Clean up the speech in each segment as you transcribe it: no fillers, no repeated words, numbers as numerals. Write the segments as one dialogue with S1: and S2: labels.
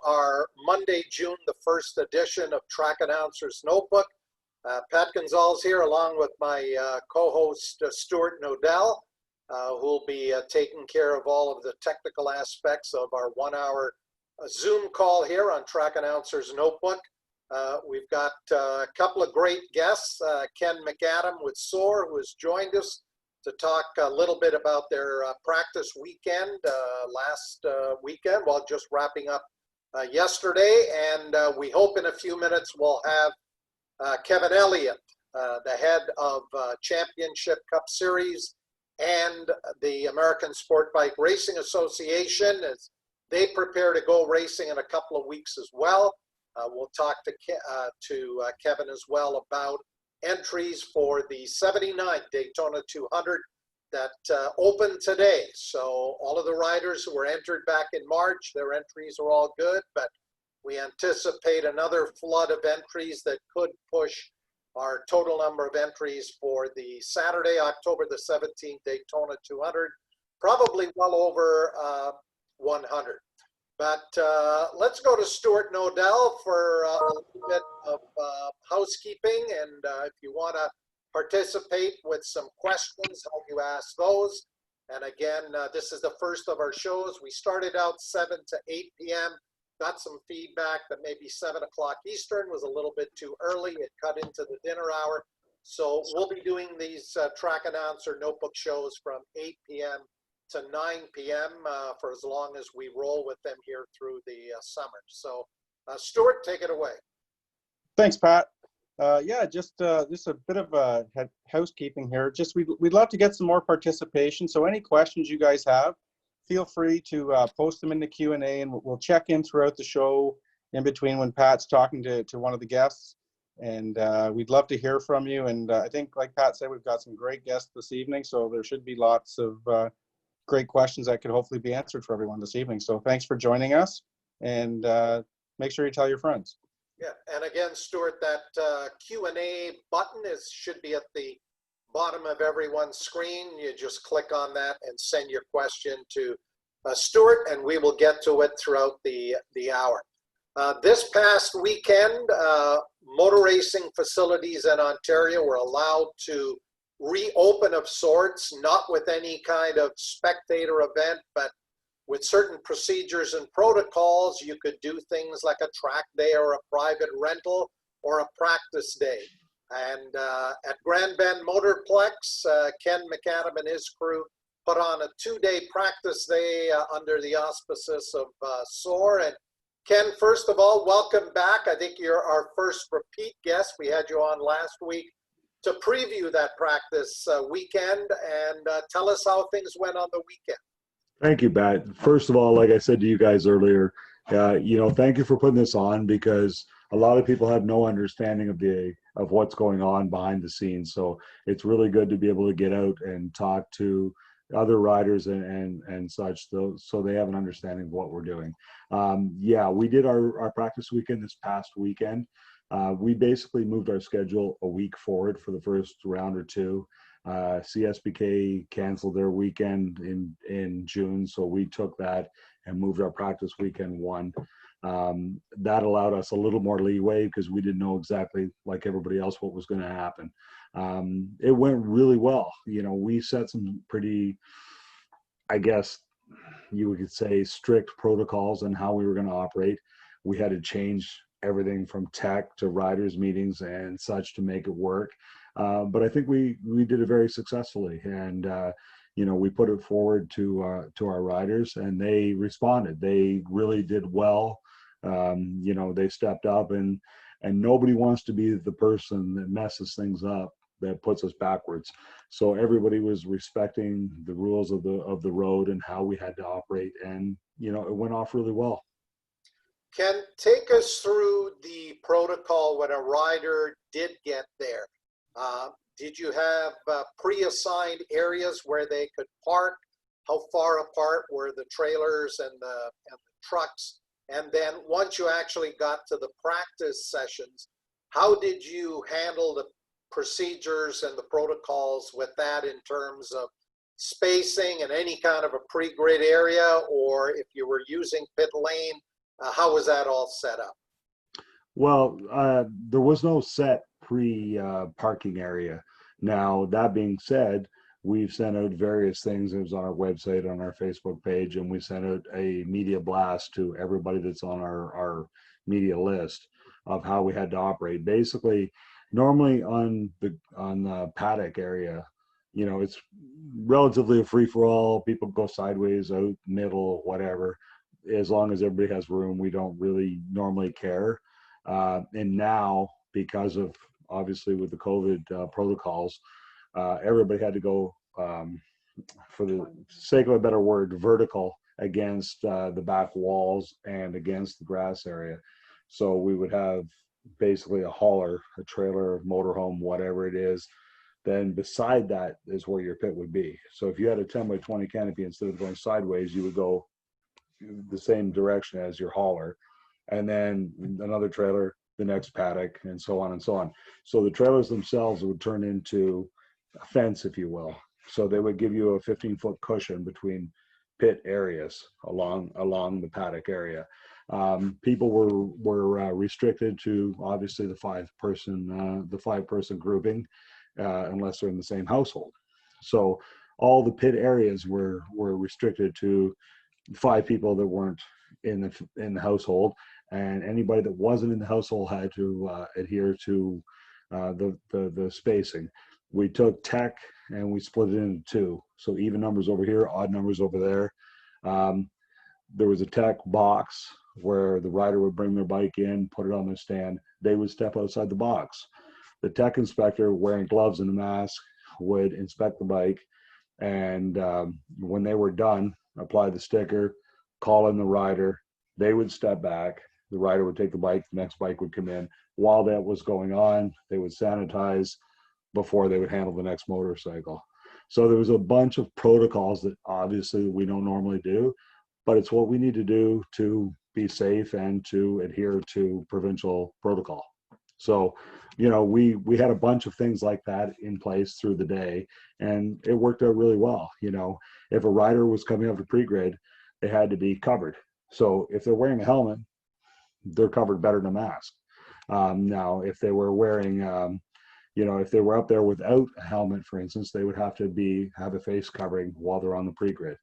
S1: our Monday, June the 1st edition of Track Announcer's Notebook. Pat Gonsalves here, along with my co-host Stuart Nodell, who will be taking care of all of the technical aspects of our 1-hour Zoom call here on Track Announcer's Notebook. We've got a couple of great guests, Ken McAdam with SOAR, who has joined us to talk a little bit about their practice weekend last weekend, while just wrapping up yesterday. And we hope in a few minutes we'll have Kevin Elliott, the head of Championship Cup Series and the American Sport Bike Racing Association, as they prepare to go racing in a couple of weeks as well. We'll talk to Kevin as well about entries for the 79th Daytona 200 that opened today. So all of the riders who were entered back in March, their entries are all good, but we anticipate another flood of entries that could push our total number of entries for the Saturday, October the 17th Daytona 200, probably well over 100. But let's go to Stuart Nodell for a little bit of housekeeping. And if you want to participate with some questions, how you ask those. And again, this is the first of our shows. We started out 7 to 8 p.m. Got some feedback that maybe 7 o'clock Eastern was a little bit too early. It cut into the dinner hour. So we'll be doing these Track Announcer Notebook shows from 8 p.m. to 9 p.m. For as long as we roll with them here through the summer. So Stuart, take it away.
S2: Thanks, Pat. Yeah, just a bit of housekeeping here. Just we'd love to get some more participation. So any questions you guys have, feel free to post them in the Q&A, and we'll check in throughout the show in between when Pat's talking to one of the guests. And we'd love to hear from you. And I think, like Pat said, we've got some great guests this evening, so there should be lots of great questions that could hopefully be answered for everyone this evening. So thanks for joining us, and make sure you tell your friends.
S1: Yeah, and again, Stuart, that Q&A button should be at the bottom of everyone's screen. You just click on that and send your question to Stuart, and we will get to it throughout the hour. This past weekend, motor racing facilities in Ontario were allowed to reopen of sorts, not with any kind of spectator event, but with certain procedures and protocols. You could do things like a track day or a private rental or a practice day. And at Grand Bend Motorplex, Ken McAdam and his crew put on a 2-day practice day under the auspices of SOAR. And Ken, first of all, welcome back. I think you're our first repeat guest. We had you on last week to preview that practice weekend, and tell us how things went on the weekend.
S3: Thank you, Pat. First of all, like I said to you guys earlier, thank you for putting this on, because a lot of people have no understanding of what's going on behind the scenes. So it's really good to be able to get out and talk to other riders and such, so they have an understanding of what we're doing. Yeah, we did our practice weekend this past weekend. We basically moved our schedule a week forward for the first round or two. CSBK canceled their weekend in June, so we took that and moved our practice weekend one. That allowed us a little more leeway, because we didn't know exactly, like everybody else, what was going to happen. It went really well. We set some pretty, I guess you could say, strict protocols on how we were going to operate. We had to change everything from tech to riders meetings and such to make it work. But I think we did it very successfully, and we put it forward to our riders, and they responded. They really did well. They stepped up, and nobody wants to be the person that messes things up, that puts us backwards. So everybody was respecting the rules of the road and how we had to operate, and it went off really well.
S1: Ken, take us through the protocol when a rider did get there. Did you have pre-assigned areas where they could park? How far apart were the trailers and the trucks? And then once you actually got to the practice sessions, how did you handle the procedures and the protocols with that in terms of spacing and any kind of a pre-grid area, or if you were using pit lane, How was that all set up?
S3: Well, there was no set pre-parking area. Now, that being said, we've sent out various things. It was on our website, on our Facebook page, and we sent out a media blast to everybody that's on our media list of how we had to operate. Basically, normally on the paddock area, you know, it's relatively a free-for-all. People go sideways, out, middle, whatever. As long as everybody has room, we don't really normally care. And now, because of obviously with the COVID protocols, everybody had to go, for the sake of a better word, vertical against the back walls and against the grass area. So we would have basically a hauler, a trailer, motorhome, whatever it is. Then beside that is where your pit would be. So if you had a 10 by 20 canopy, instead of going sideways, you would go the same direction as your hauler, and then another trailer, the next paddock, and so on and so on. So the trailers themselves would turn into a fence, if you will. So they would give you a 15-foot cushion between pit areas along the paddock area. People were restricted to obviously the five-person grouping, unless they're in the same household. So all the pit areas were restricted to 5 people that weren't in the household, and anybody that wasn't in the household had to adhere to the spacing. We took tech and we split it into 2. So even numbers over here, odd numbers over there. There was a tech box where the rider would bring their bike in, put it on their stand. They would step outside the box. The tech inspector, wearing gloves and a mask, would inspect the bike, and when they were done, apply the sticker, call in the rider. They would step back. The rider would take the bike. The next bike would come in. While that was going on, they would sanitize before they would handle the next motorcycle. So there was a bunch of protocols that obviously we don't normally do, but it's what we need to do to be safe and to adhere to provincial protocol. So, you know, we had a bunch of things like that in place through the day, and it worked out really well. You know, if a rider was coming up to pre-grid, they had to be covered. So if they're wearing a helmet, they're covered better than a mask. Now, if they were wearing, you know, if they were up there without a helmet, for instance, they would have to have a face covering while they're on the pre-grid.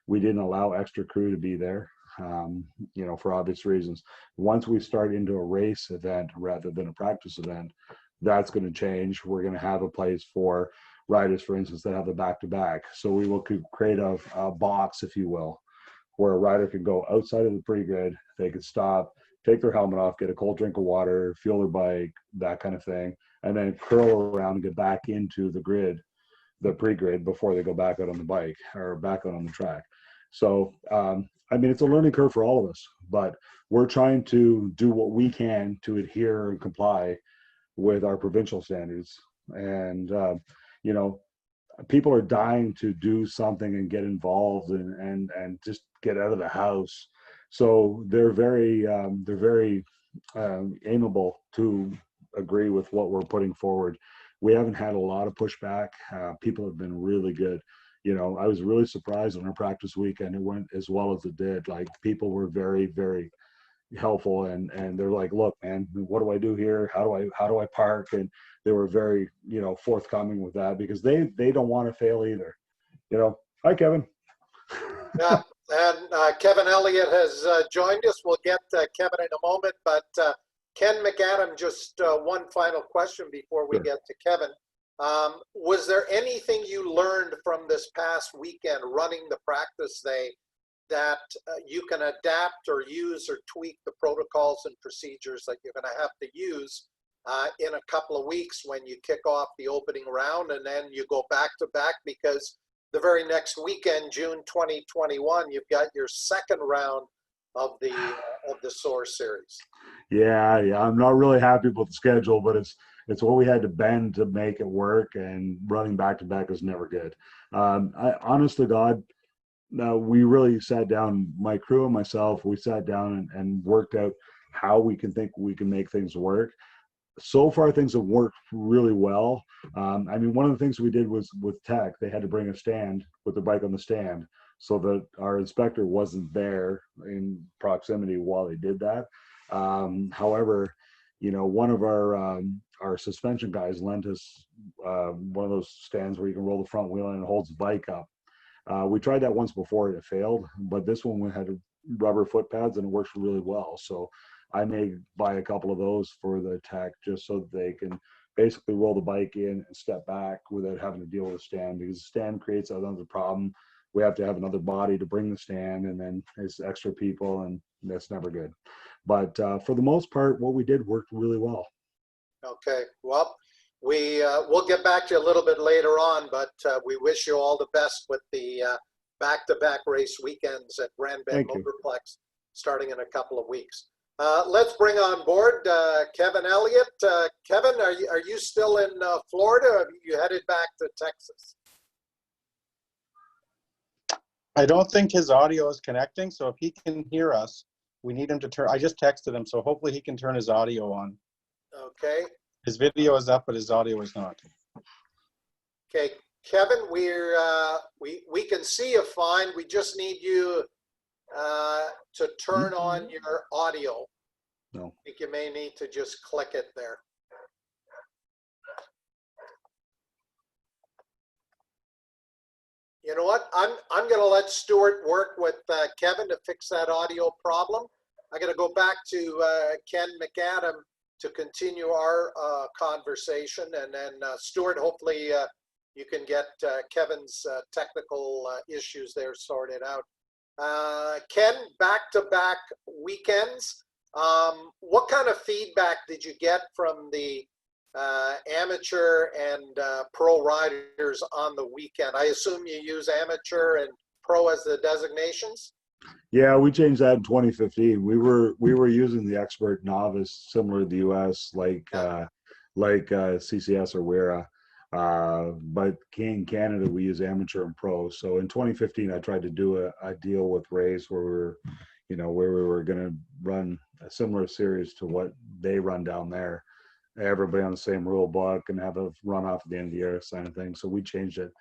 S3: We didn't allow extra crew to be there, you know, for obvious reasons. Once we start into a race event rather than a practice event, that's going to change. We're going to have a place for riders, for instance, that have the back-to-back. So we will create a box, if you will, where a rider can go outside of the pre-grid. They could stop, take their helmet off, get a cold drink of water, fuel their bike, that kind of thing, and then curl around and get back into the grid, the pre-grid, before they go back out on the bike or back out on the track. So, I mean, it's a learning curve for all of us, but we're trying to do what we can to adhere and comply with our provincial standards. And, you know, people are dying to do something and get involved and just get out of the house. So they're very amiable to agree with what we're putting forward. We haven't had a lot of pushback. People have been really good. You know, I was really surprised on our practice weekend. It went as well as it did. Like, people were very, very helpful, and they're like, look, man, what do I do here? How do I park? And they were very, you know, forthcoming with that, because they don't want to fail either. You know, hi, Kevin.
S1: Yeah, and Kevin Elliott has joined us. We'll get Kevin in a moment, but Ken McAdam, just one final question before we get to Kevin. Was there anything you learned from this past weekend running the practice day that you can adapt or use or tweak the protocols and procedures that you're going to have to use in a couple of weeks when you kick off the opening round, and then you go back to back, because the very next weekend, June 2021, you've got your second round of the SOAR series.
S3: Yeah, I'm not really happy with the schedule, but it's what we had to bend to make it work, and running back to back is never good. I honestly, God, we really sat down, my crew and myself, we sat down and worked out how we can make things work. So far, things have worked really well. I mean, one of the things we did was with tech, they had to bring a stand with the bike on the stand. so that our inspector wasn't there in proximity while they did that. However, you know, one of our suspension guys lent us one of those stands where you can roll the front wheel and it holds the bike up. We tried that once before, it failed, but this one we had rubber foot pads and it works really well. So I may buy a couple of those for the tech just so that they can basically roll the bike in and step back without having to deal with the stand, because the stand creates another problem. We have to have another body to bring the stand, and then it's extra people, and that's never good. But for the most part, what we did worked really well.
S1: Okay, well, we'll get back to you a little bit later on, but we wish you all the best with the back-to-back race weekends at Grand Bend
S3: Thank you.
S1: Motorplex starting in a couple of weeks. Let's bring on board Kevin Elliott. Kevin, are you still in Florida, or have you headed back to Texas?
S2: I don't think his audio is connecting, so if he can hear us, we need him to turn. I just texted him, so hopefully he can turn his audio on.
S1: Okay.
S2: His video is up, but his audio is not.
S1: Okay, Kevin, we can see you fine. We just need you to turn on your audio.
S3: No.
S1: I think you may need to just click it there. You know what? I'm going to let Stuart work with Kevin to fix that audio problem. I'm going to go back to Ken McAdam to continue our conversation, and then Stuart, hopefully you can get Kevin's technical issues there sorted out. Ken, back-to-back weekends. What kind of feedback did you get from the amateur and pro riders on the weekend? I assume you use amateur and pro as the designations?
S3: Yeah, we changed that in 2015. We were using the expert novice, similar to the US, like CCS or WERA. But in Canada, we use amateur and pro. So in 2015, I tried to do a deal with Race where we were going to run a similar series to what they run down there. Everybody on the same rule book and have a runoff at the end of the year kind of thing. So we changed it.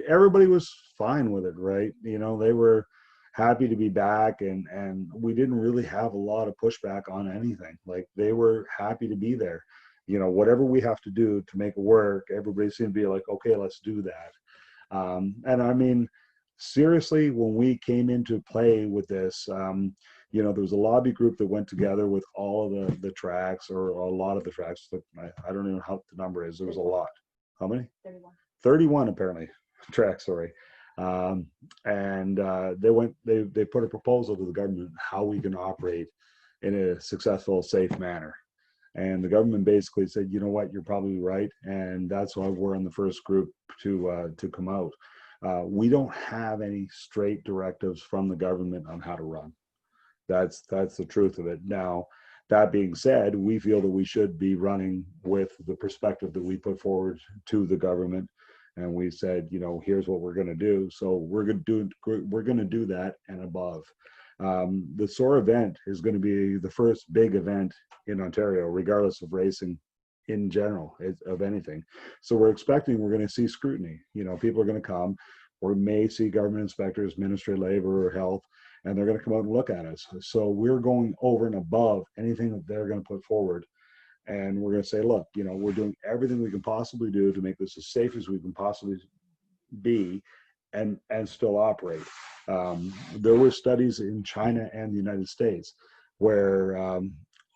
S3: Everybody was fine with it, right? You know, they were happy to be back, and we didn't really have a lot of pushback on anything. Like, they were happy to be there. You know, whatever we have to do to make it work, everybody seemed to be like, okay, let's do that. And I mean, seriously, when we came into play with this, you know, there was a lobby group that went together with all of the tracks, or a lot of the tracks. I don't even know how the number is. There was a lot. How many? 31 apparently tracks, sorry. And they put a proposal to the government how we can operate in a successful, safe manner. And the government basically said, you know what, you're probably right. And that's why we're in the first group to come out. We don't have any straight directives from the government on how to run. That's the truth of it. Now, that being said, we feel that we should be running with the perspective that we put forward to the government. And we said, you know, here's what we're going to do. So we're going to do that and above. The SOAR event is going to be the first big event in Ontario, regardless of racing in general, of anything. So we're going to see scrutiny. You know, people are going to come. We may see government inspectors, Ministry of Labor or Health, and they're going to come out and look at us. So we're going over and above anything that they're going to put forward. And we're going to say, look, you know, we're doing everything we can possibly do to make this as safe as we can possibly be and still operate. There were studies in China and the United States where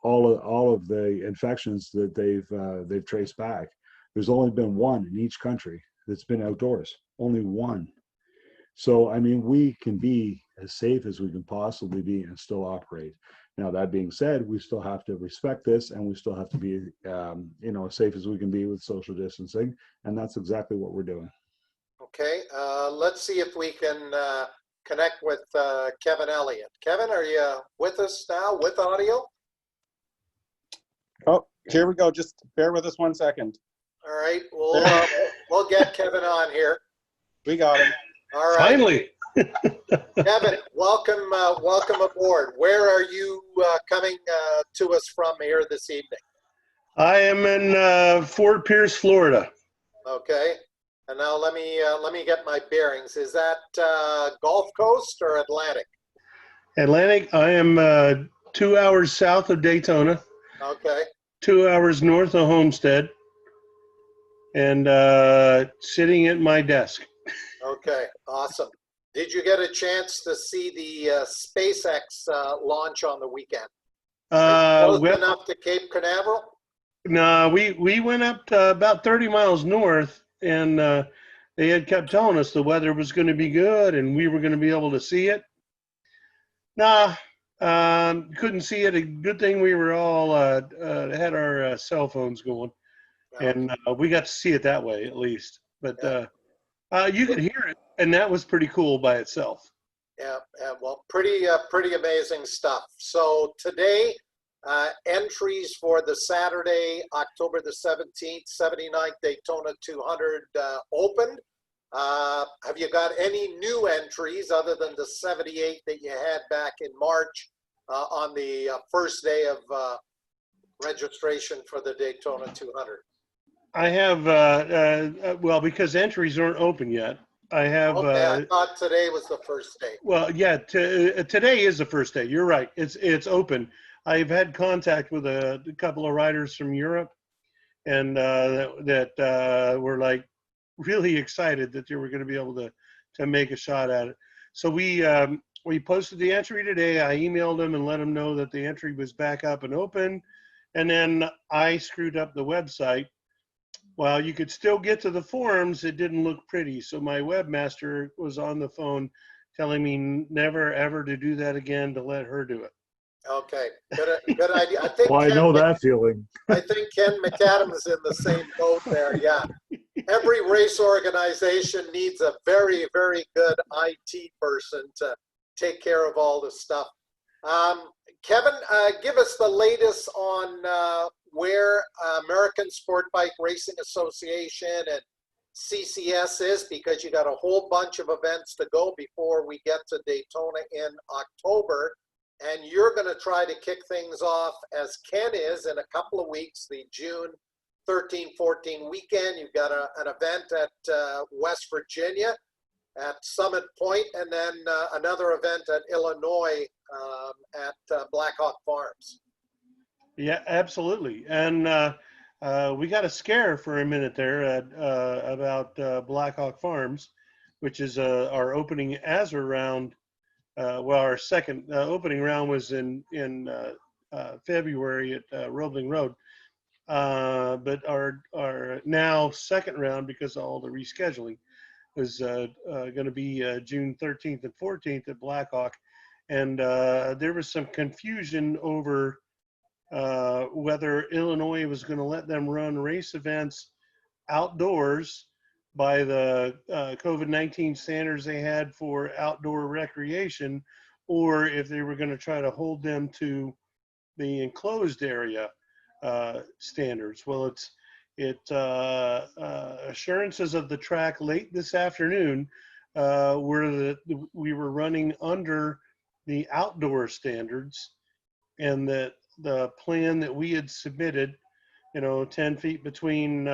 S3: all of the infections that they've traced back, there's only been one in each country that's been outdoors, only one. So, I mean, we can be as safe as we can possibly be and still operate. Now, that being said, we still have to respect this, and we still have to be, you know, as safe as we can be with social distancing. And that's exactly what we're doing.
S1: Okay, let's see if we can connect with Kevin Elliott. Kevin, are you with us now with audio?
S2: Oh, here we go. Just bear with us 1 second.
S1: All right, we'll get Kevin on here.
S2: We got him.
S1: All right.
S4: Finally.
S1: Kevin, welcome aboard. Where are you coming to us from here this evening?
S4: I am in Fort Pierce, Florida.
S1: Okay. And now let me get my bearings. Is that Gulf Coast or Atlantic?
S4: Atlantic, I am 2 hours south of Daytona,
S1: Okay.
S4: 2 hours north of Homestead, and sitting at my desk.
S1: Okay. Awesome. Did you get a chance to see the SpaceX launch on the weekend? Close
S4: Well,
S1: enough to Cape Canaveral?
S4: no, we went up to about 30 miles north, and they had kept telling us the weather was going to be good and we were going to be able to see it. Nah, couldn't see it. A good thing we were all had our cell phones going, and we got to see it that way at least. But you could hear it, and that was pretty cool by itself.
S1: Yeah, well, pretty amazing stuff. So today, entries for the Saturday, October the 17th, 79th Daytona 200 opened. Have you got any new entries other than the 78 that you had back in March on the first day of registration for the Daytona 200?
S4: I have, well, because entries aren't open yet. I have.
S1: Okay, I thought today was the first day.
S4: Well, yeah, today is the first day. You're right. It's open. I've had contact with a couple of riders from Europe, and that were like really excited that they were going to be able to make a shot at it. So we posted the entry today. I emailed them and let them know that the entry was back up and open, and then I screwed up the website. While you could still get to the forums, it didn't look pretty. So my webmaster was on the phone telling me never ever to do that again, to let her do it.
S1: Okay, good idea. I think
S3: Well, I know that feeling.
S1: I think Ken McAdam is in the same boat there. Yeah, every race organization needs a very, very good IT person to take care of all this stuff. Kevin, give us the latest on where American Sport Bike Racing Association and CCS is, because you got a whole bunch of events to go before we get to Daytona in October. And you're going to try to kick things off, as Ken is, in a couple of weeks, the June 13-14 weekend. You've got an event at West Virginia at Summit Point, and then another event at Illinois at Blackhawk Farms.
S4: Yeah, absolutely. And we got a scare for a minute there about Blackhawk Farms, which is our opening ASRA round. Well, our second opening round was in February at Roebling Road, but our now second round, because of all the rescheduling, is going to be June 13th and 14th at Blackhawk, and there was some confusion over whether Illinois was going to let them run race events outdoors by the COVID-19 standards they had for outdoor recreation, or if they were going to try to hold them to the enclosed area standards. Well, assurances of the track late this afternoon were that we were running under the outdoor standards, and that the plan that we had submitted, 10 feet between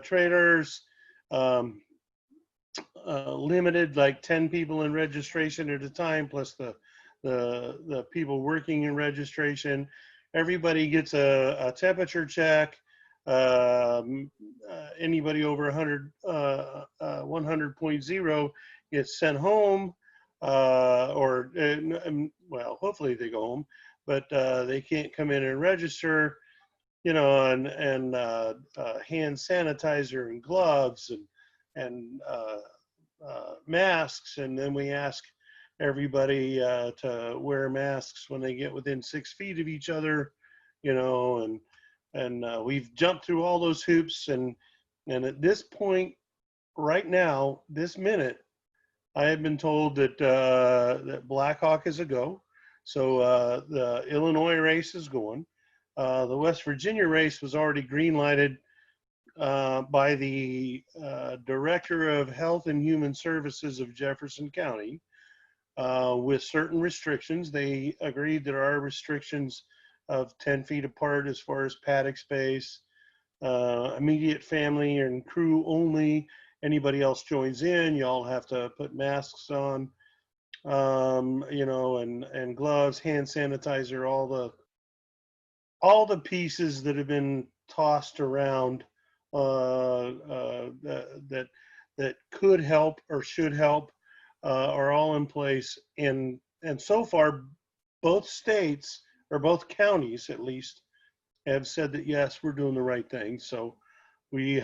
S4: trailers, limited, like 10 people in registration at a time, plus the people working in registration. Everybody gets a temperature check. Anybody over 100.0 gets sent home, well, hopefully they go home, but they can't come in and register, and hand sanitizer and gloves and masks. And then we ask everybody to wear masks when they get within 6 feet of each other, and we've jumped through all those hoops. And at this point, right now, this minute, I have been told that that Blackhawk is a go. So the Illinois race is going. The West Virginia race was already green lighted by the Director of Health and Human Services of Jefferson County with certain restrictions. They agreed there are restrictions of 10 feet apart as far as paddock space, immediate family and crew only, anybody else joins in, you all have to put masks on, you know, and gloves, hand sanitizer, all the pieces that have been tossed around that could help or should help are all in place. And so far, both states, or both counties at least, have said that yes, we're doing the right thing. So we,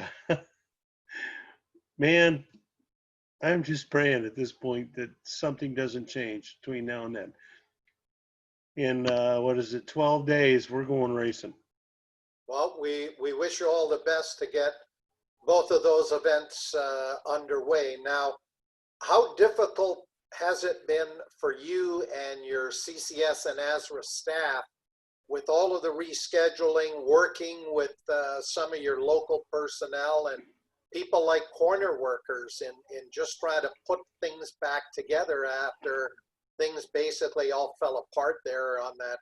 S4: man, I'm just praying at this point that something doesn't change between now and then. In what is it, 12 days, we're going racing.
S1: Well, we wish you all the best to get both of those events underway. Now, how difficult has it been for you and your CCS and ASRA staff with all of the rescheduling, working with some of your local personnel and people like corner workers in just trying to put things back together after things basically all fell apart there on that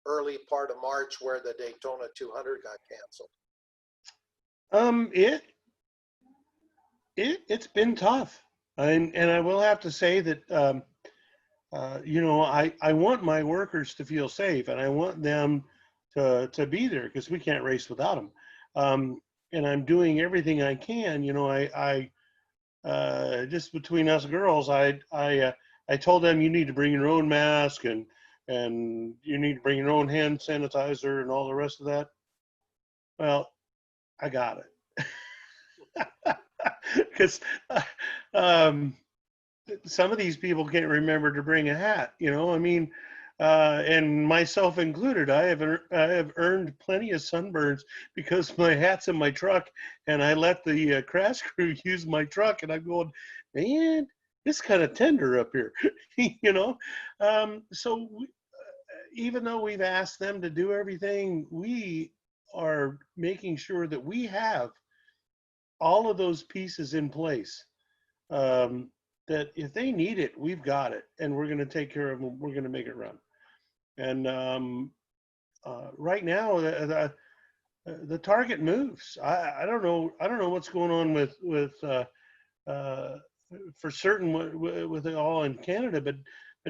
S1: early part of March where the Daytona 200 got canceled?
S4: It's been tough. And I will have to say that, you know, I want my workers to feel safe, and I want them to be there, because we can't race without them. And I'm doing everything I can. You know, I just between us girls, I told them, you need to bring your own mask, and you need to bring your own hand sanitizer and all the rest of that. Well, I got it. Because some of these people can't remember to bring a hat, you know. I mean, and myself included, I have earned plenty of sunburns because my hat's in my truck, and I let the crash crew use my truck, and I'm going, man, it's kind of tender up here, you know. So even though we've asked them to do everything, we are making sure that we have all of those pieces in place, that if they need it, we've got it, and we're going to take care of them. We're going to make it run. And right now, the target moves. I don't know what's going on with for certain with it all in Canada, but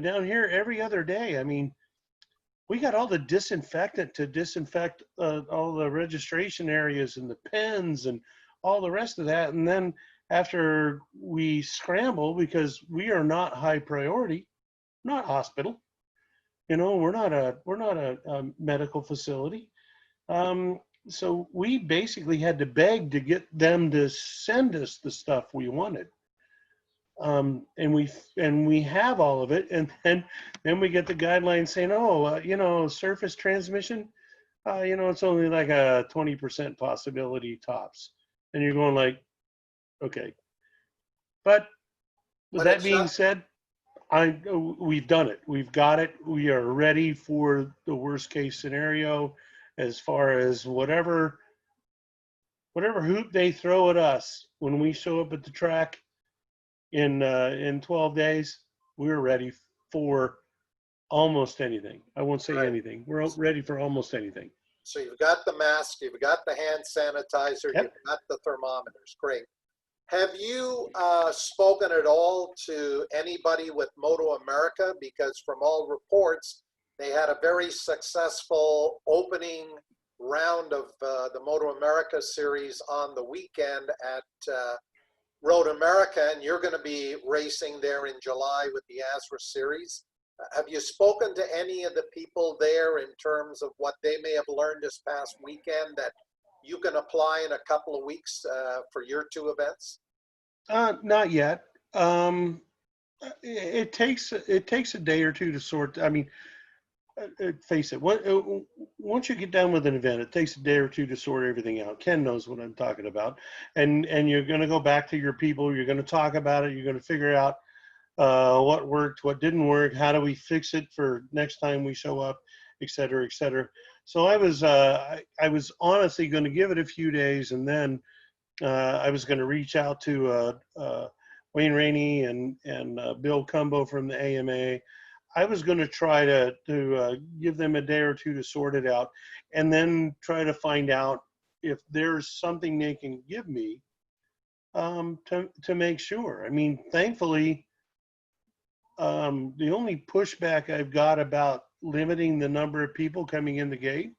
S4: down here every other day, I mean, we got all the disinfectant to disinfect all the registration areas and the pens and all the rest of that. And then after we scramble, because we are not high priority, not hospital, you know, we're not a medical facility. So we basically had to beg to get them to send us the stuff we wanted. And we have all of it, and then we get the guidelines saying, oh, you know, surface transmission, you know, it's only like a 20% possibility tops. And you're going like, okay. But with that being said, we've done it. We've got it. We are ready for the worst case scenario, as far as whatever hoop they throw at us when we show up at the track in 12 days. We're ready for almost anything. I won't say anything. We're ready for almost anything.
S1: So you've got the mask, you've got the hand sanitizer,
S4: Yep.
S1: you've got the thermometers. Great. Have you spoken at all to anybody with Moto America? Because from all reports, they had a very successful opening round of the Moto America series on the weekend at Road America, and you're going to be racing there in July with the ASRA series. Have you spoken to any of the people there in terms of what they may have learned this past weekend that you can apply in a couple of weeks for your two events?
S4: Not yet. It takes a day or two to sort. I mean, face it. Once you get done with an event, it takes a day or two to sort everything out. Ken knows what I'm talking about, and you're going to go back to your people. You're going to talk about it. You're going to figure out what worked, what didn't work, how do we fix it for next time we show up, et cetera, et cetera. So I was honestly going to give it a few days, and then I was going to reach out to Wayne Rainey and Bill Cumbo from the AMA. I was going to try to give them a day or two to sort it out, and then try to find out if there's something they can give me to make sure. I mean, thankfully, the only pushback I've got about limiting the number of people coming in the gate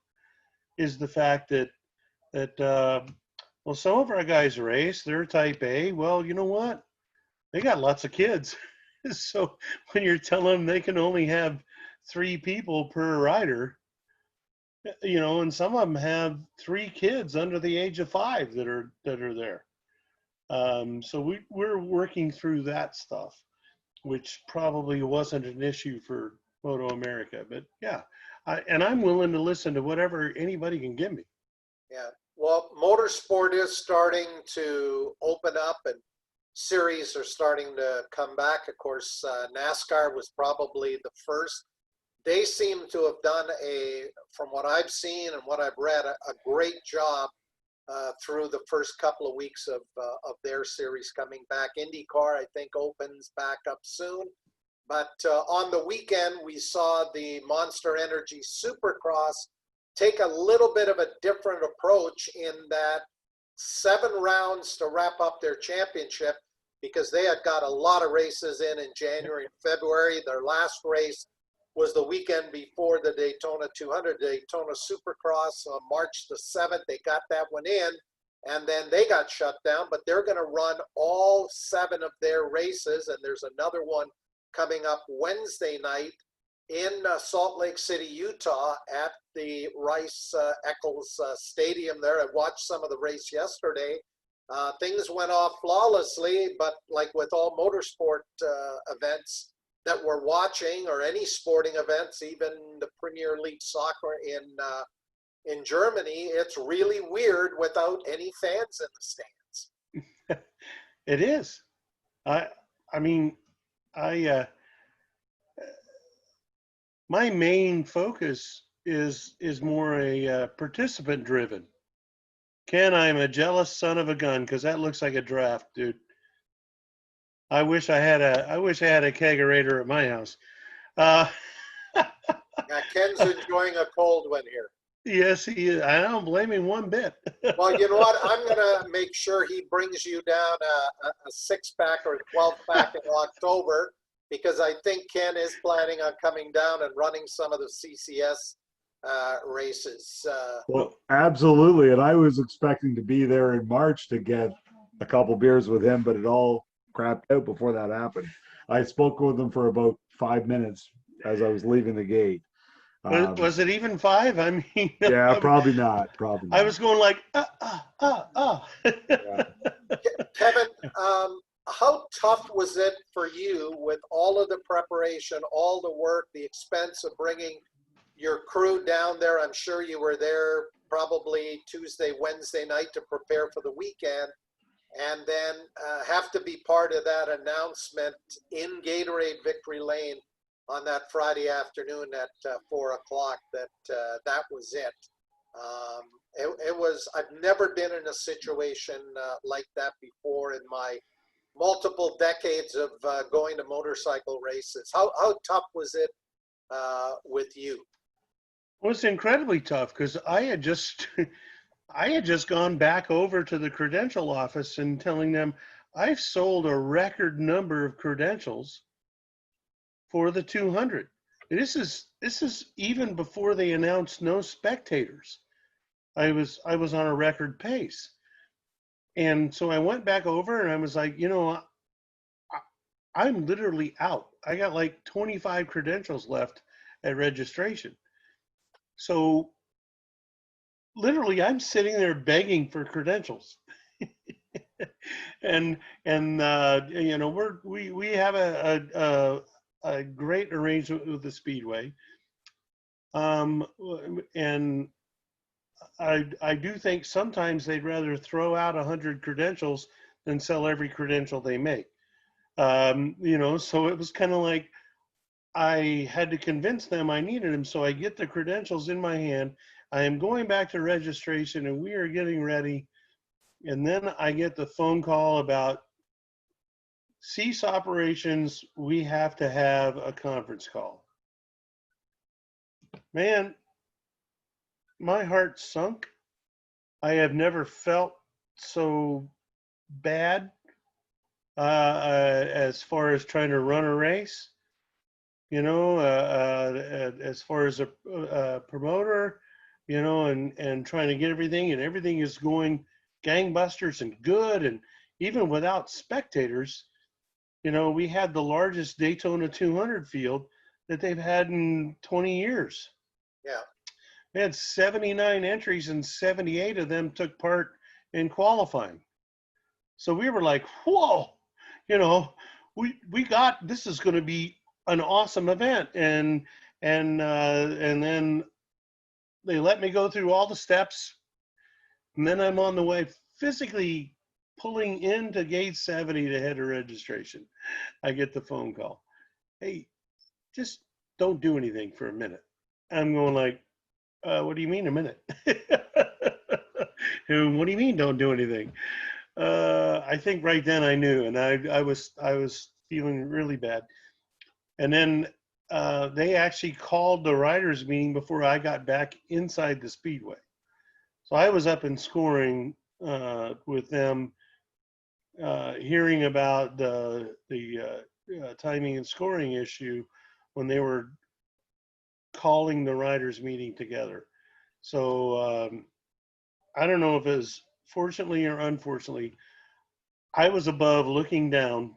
S4: is the fact that well, some of our guys race, they're type A. Well, you know what? They got lots of kids. So when you're telling them they can only have 3 people per rider, you know, and some of them have 3 kids under the age of 5 that are there. So we're working through that stuff, which probably wasn't an issue for Moto America. But yeah, and I'm willing to listen to whatever anybody can give me.
S1: Yeah. Well, motorsport is starting to open up and series are starting to come back. Of course, NASCAR was probably the first. They seem to have done from what I've seen and what I've read, a great job through the first couple of weeks of their series coming back. IndyCar, I think, opens back up soon. But on the weekend, we saw the Monster Energy Supercross take a little bit of a different approach in that 7 rounds to wrap up their championship, because they had got a lot of races in January and February. Their last race was the weekend before the Daytona 200, Daytona Supercross on March the 7th. They got that one in, and then they got shut down, but they're going to run all 7 of their races, and there's another one coming up Wednesday night in Salt Lake City, Utah at the Rice-Eccles Stadium there. I watched some of the race yesterday. Things went off flawlessly, but like with all motorsport events that we're watching, or any sporting events, even the Premier League soccer in Germany, it's really weird without any fans in the stands.
S4: It is. I mean, my main focus is more a participant driven. Ken, I'm a jealous son of a gun because that looks like a draft, dude. I wish I had a kegerator at my house.
S1: Ken's enjoying a cold one here.
S4: Yes, he is. I don't blame him one bit.
S1: Well, you know what? I'm going to make sure he brings you down a 6-pack or 12-pack in October, because I think Ken is planning on coming down and running some of the CCS races.
S3: Well, absolutely. And I was expecting to be there in March to get a couple beers with him, but it all crapped out before that happened. I spoke with him for about 5 minutes as I was leaving the gate.
S4: Was it even 5? I mean,
S3: yeah, probably not. Probably not.
S4: I was going like,
S3: Yeah.
S1: Kevin, how tough was it for you with all of the preparation, all the work, the expense of bringing your crew down there? I'm sure you were there probably Tuesday, Wednesday night to prepare for the weekend, and then have to be part of that announcement in Gatorade Victory Lane on that Friday afternoon at 4 o'clock that was it. It was, I've never been in a situation like that before in my multiple decades of going to motorcycle races. How tough was it with you?
S4: It was incredibly tough because I had just gone back over to the credential office and telling them I've sold a record number of credentials for the 200. This is even before they announced no spectators. I was on a record pace. And so I went back over and I was like, you know, I'm literally out. I got like 25 credentials left at registration. So literally I'm sitting there begging for credentials. and you know, we have a great arrangement with the Speedway. And I do think sometimes they'd rather throw out 100 credentials than sell every credential they make. You know, so it was kind of like I had to convince them I needed them. So I get the credentials in my hand. I am going back to registration and we are getting ready. And then I get the phone call about cease operations. We have to have a conference call. Man, my heart sunk. I have never felt so bad as far as trying to run a race. As far as a promoter, and trying to get everything, and everything is going gangbusters and good. And even without spectators, we had the largest Daytona 200 field that they've had in 20 years.
S1: Yeah.
S4: They had 79 entries and 78 of them took part in qualifying. So we were like, whoa, we got, this is going to be an awesome event. And then they let me go through all the steps. And then I'm on the way physically pulling into gate 70 to head to registration. I get the phone call. Hey, just don't do anything for a minute. I'm going like, what do you mean a minute? What do you mean don't do anything? I think right then I knew, and I was feeling really bad. And then they actually called the riders meeting before I got back inside the speedway. So I was up and scoring with them, hearing about the timing and scoring issue when they were calling the riders meeting together. So I don't know if it was fortunately or unfortunately, I was above looking down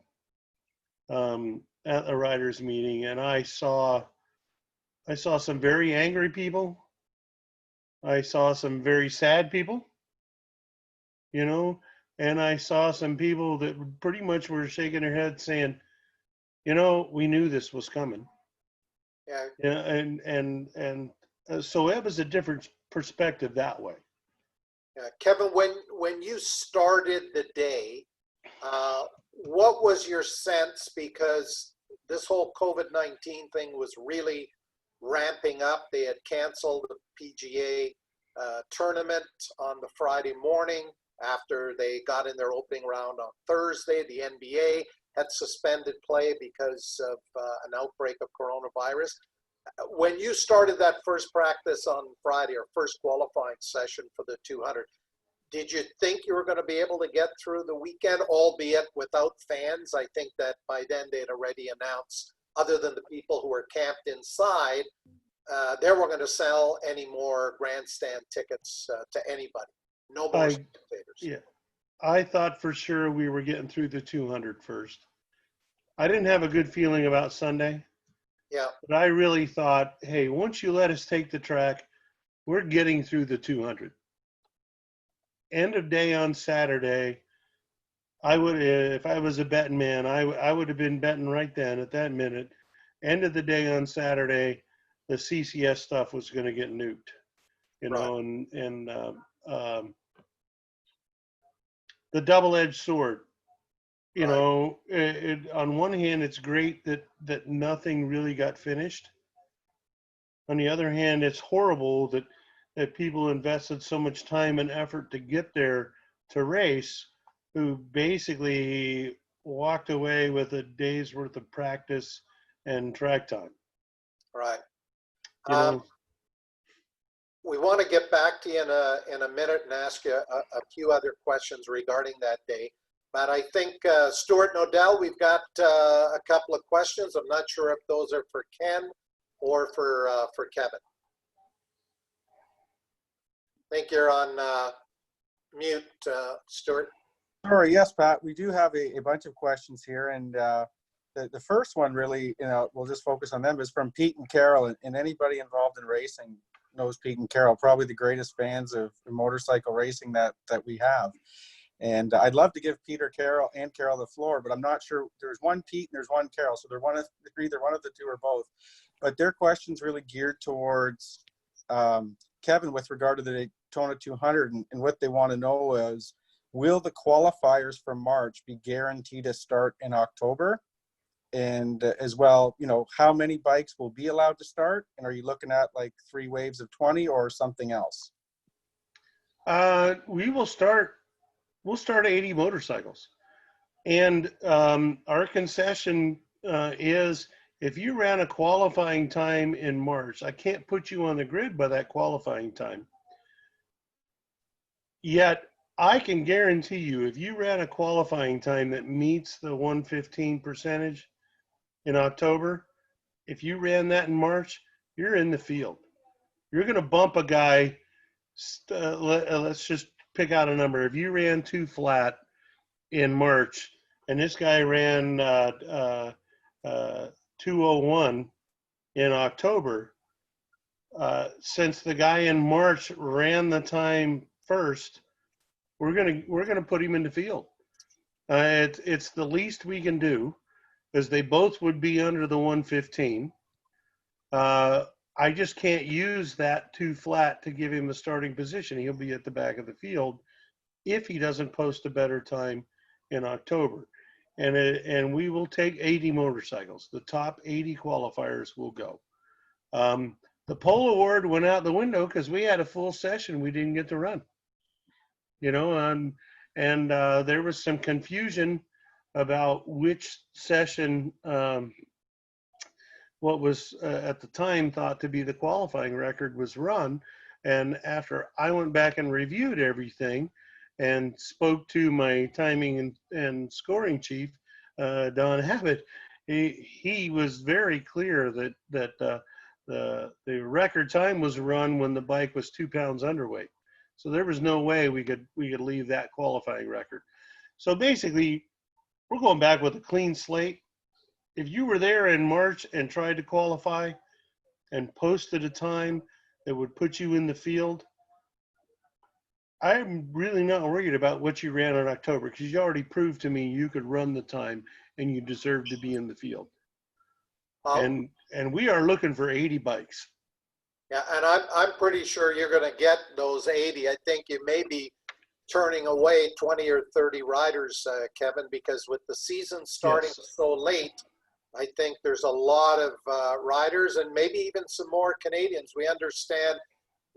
S4: at the riders meeting, and I saw some very angry people. I saw some very sad people, and I saw some people that pretty much were shaking their heads saying, we knew this was coming.
S1: Yeah.
S4: And so it was a different perspective that way.
S1: Yeah. Kevin, when you started the day, what was your sense? Because this whole COVID-19 thing was really ramping up. They had canceled the PGA tournament on the Friday morning after they got in their opening round on Thursday. The NBA had suspended play because of an outbreak of coronavirus. When you started that first practice on Friday, or first qualifying session for the 200, did you think you were going to be able to get through the weekend, albeit without fans? I think that by then they'd already announced, other than the people who were camped inside, they weren't going to sell any more grandstand tickets to anybody. No more spectators.
S4: Yeah, I thought for sure we were getting through the 200 first. I didn't have a good feeling about Sunday.
S1: Yeah.
S4: But I really thought, hey, once you let us take the track, we're getting through the 200. End of day on Saturday, I would, if I was a betting man, I would have been betting right then at that minute. End of the day on Saturday, the CCS stuff was going to get nuked,
S1: Right.
S4: and the double-edged sword. On one hand, it's great that nothing really got finished. On the other hand, it's horrible that people invested so much time and effort to get there to race, who basically walked away with a day's worth of practice and track time.
S1: Right.
S4: You know?
S1: We want to get back to you in a minute and ask you a few other questions regarding that day. But I think, Stuart and Odell, we've got a couple of questions. I'm not sure if those are for Ken or for Kevin. I think you're on mute, Stuart.
S2: Sorry, yes, Pat. We do have a bunch of questions here, and the first one really, we'll just focus on them, is from Pete and Carol, and anybody involved in racing knows Pete and Carol, probably the greatest fans of motorcycle racing that we have. And I'd love to give Peter, Carol, and Carol the floor, but I'm not sure. There's one Pete and there's one Carol, so they're either one of the two or both. But their question's really geared towards Kevin with regard to the Daytona 200, and what they want to know is, will the qualifiers for March be guaranteed to start in October? And as well, how many bikes will be allowed to start? And are you looking at like 3 waves of 20 or something else?
S4: We'll start 80 motorcycles. And our concession is, if you ran a qualifying time in March, I can't put you on the grid by that qualifying time. Yet I can guarantee you, if you ran a qualifying time that meets the 115 percentage in October, if you ran that in March, you're in the field. You're going to bump a guy. Let's just pick out a number. If you ran 2 flat in March and this guy ran 201 in October, since the guy in March ran the time first, we're gonna put him in the field. It's the least we can do, because they both would be under the 115. I just can't use that 2 flat to give him a starting position. He'll be at the back of the field if he doesn't post a better time in October. And we will take 80 motorcycles. The top 80 qualifiers will go. The pole award went out the window because we had a full session we didn't get to run. You know, and there was some confusion about which session, what was at the time thought to be the qualifying record was run. And after I went back and reviewed everything and spoke to my timing and scoring chief, Don Abbott, he was very clear that the record time was run when the bike was 2 pounds underweight. So there was no way we could leave that qualifying record. So basically, we're going back with a clean slate. If you were there in March and tried to qualify and posted a time that would put you in the field, I'm really not worried about what you ran in October, because you already proved to me you could run the time and you deserve to be in the field. And we are looking for 80 bikes.
S1: Yeah, and I'm pretty sure you're going to get those 80. I think you may be turning away 20 or 30 riders, Kevin, because with the season starting so late, I think there's a lot of riders and maybe even some more Canadians. We understand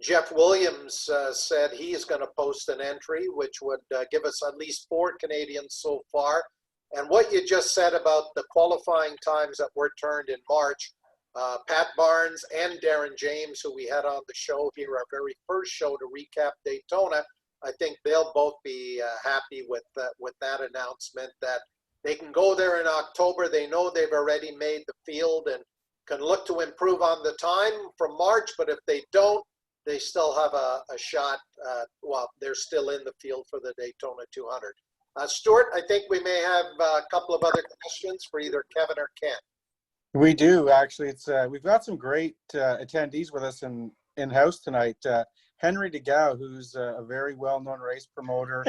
S1: Jeff Williams said he's going to post an entry, which would give us at least 4 Canadians so far. And what you just said about the qualifying times that were turned in March, Pat Barnes and Darren James, who we had on the show here, our very first show to recap Daytona, I think they'll both be happy with that announcement that they can go there in October. They know they've already made the field and can look to improve on the time from March, but if they don't, they still have a shot. Well, they're still in the field for the Daytona 200. Stuart, I think we may have a couple of other questions for either Kevin or Ken.
S2: We do, actually. It's we've got some great attendees with us in-house tonight. Henry DeGau, who's a very well-known race promoter.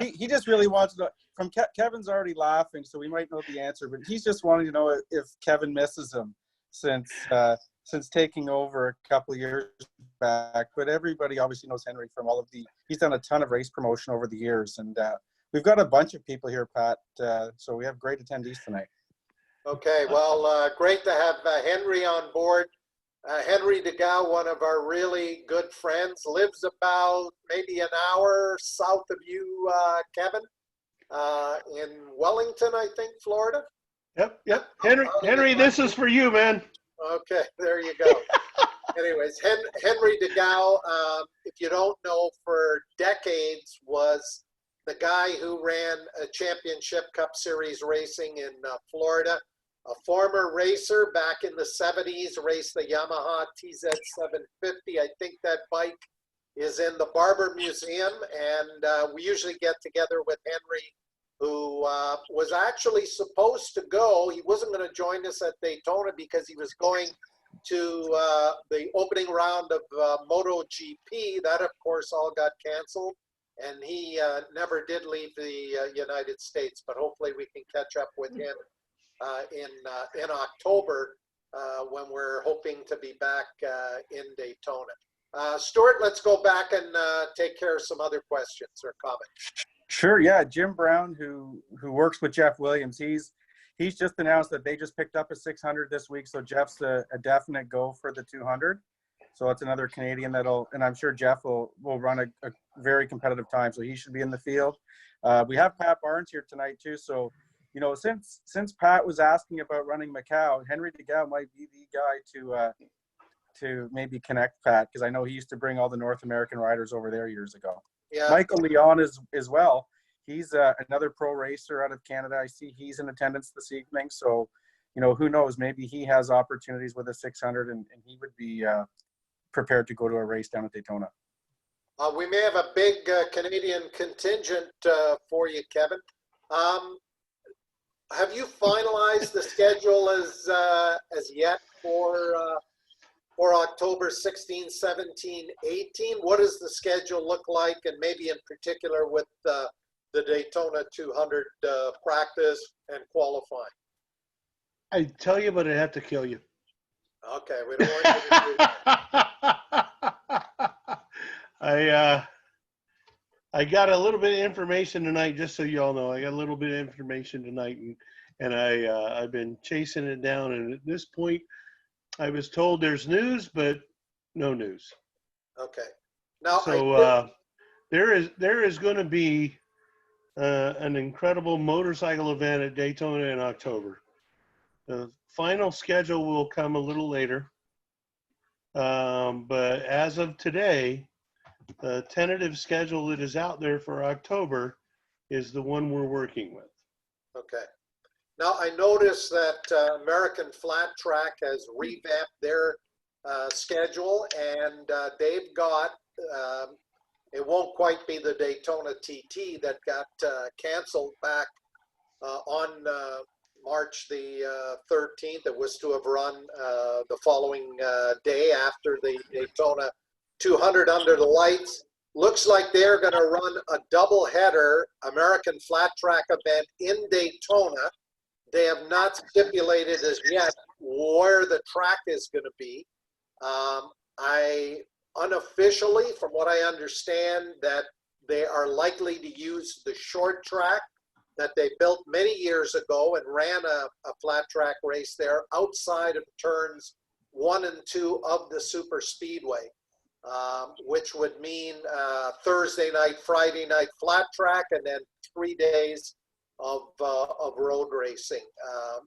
S2: He just really wants to know, Kevin's already laughing, so we might know the answer, but he's just wanting to know if Kevin misses him since taking over a couple of years back. But everybody obviously knows Henry from he's done a ton of race promotion over the years, and we've got a bunch of people here, Pat, so we have great attendees tonight. Okay,
S1: well, great to have Henry on board. Henry DeGau, one of our really good friends, lives about maybe an hour south of you, Kevin, in Wellington, I think, Florida.
S4: Yep. Henry, this is for you, man.
S1: Okay, there you go. Anyways, Henry DeGau, if you don't know, for decades was the guy who ran a championship Cup Series racing in Florida. A former racer back in the 70s, raced the Yamaha TZ750. I think that bike is in the Barber Museum, and we usually get together with Henry, who was actually supposed to go. He wasn't going to join us at Daytona because he was going to the opening round of MotoGP. That, of course, all got canceled, and he never did leave the United States, but hopefully we can catch up with him in October when we're hoping to be back in Daytona. Stuart, let's go back and take care of some other questions or comments.
S2: Sure, yeah. Jim Brown, who works with Jeff Williams, he's just announced that they just picked up a 600 this week, so Jeff's a definite go for the 200. So that's another Canadian and I'm sure Jeff will run a very competitive time, so he should be in the field. We have Pat Barnes here tonight too, so you know, since Pat was asking about running Macau, Henry DeGau might be the guy to maybe connect Pat, because I know he used to bring all the North American riders over there years ago.
S1: Yeah.
S2: Michael Leon as well. He's another pro racer out of Canada. I see he's in attendance this evening. So, who knows? Maybe he has opportunities with a 600, and he would be prepared to go to a race down at Daytona.
S1: We may have a big Canadian contingent for you, Kevin. Have you finalized the schedule as yet for October 16, 17, 18? What does the schedule look like, and maybe in particular with the Daytona 200 practice and qualifying?
S4: I tell you, but I have to kill you.
S1: Okay, we don't want you to do that.
S4: I got a little bit of information tonight, just so you all know. I got a little bit of information tonight, and I've been chasing it down. And at this point, I was told there's news, but no news.
S1: Okay. Now,
S4: so there is going to be an incredible motorcycle event at Daytona in October. The final schedule will come a little later, but as of today, the tentative schedule that is out there for October is the one we're working with.
S1: Okay. Now, I noticed that American Flat Track has revamped their schedule, and they've got, it won't quite be the Daytona TT that got canceled back on March the 13th. It was to have run the following day after the Daytona 200 under the lights. Looks like they're going to run a double header American Flat Track event in Daytona. They have not stipulated as yet where the track is going to be. I unofficially, from what I understand, that they are likely to use the short track that they built many years ago and ran a flat track race there outside of turns 1 and 2 of the super speedway, which would mean Thursday night, Friday night flat track, and then 3 days of road racing.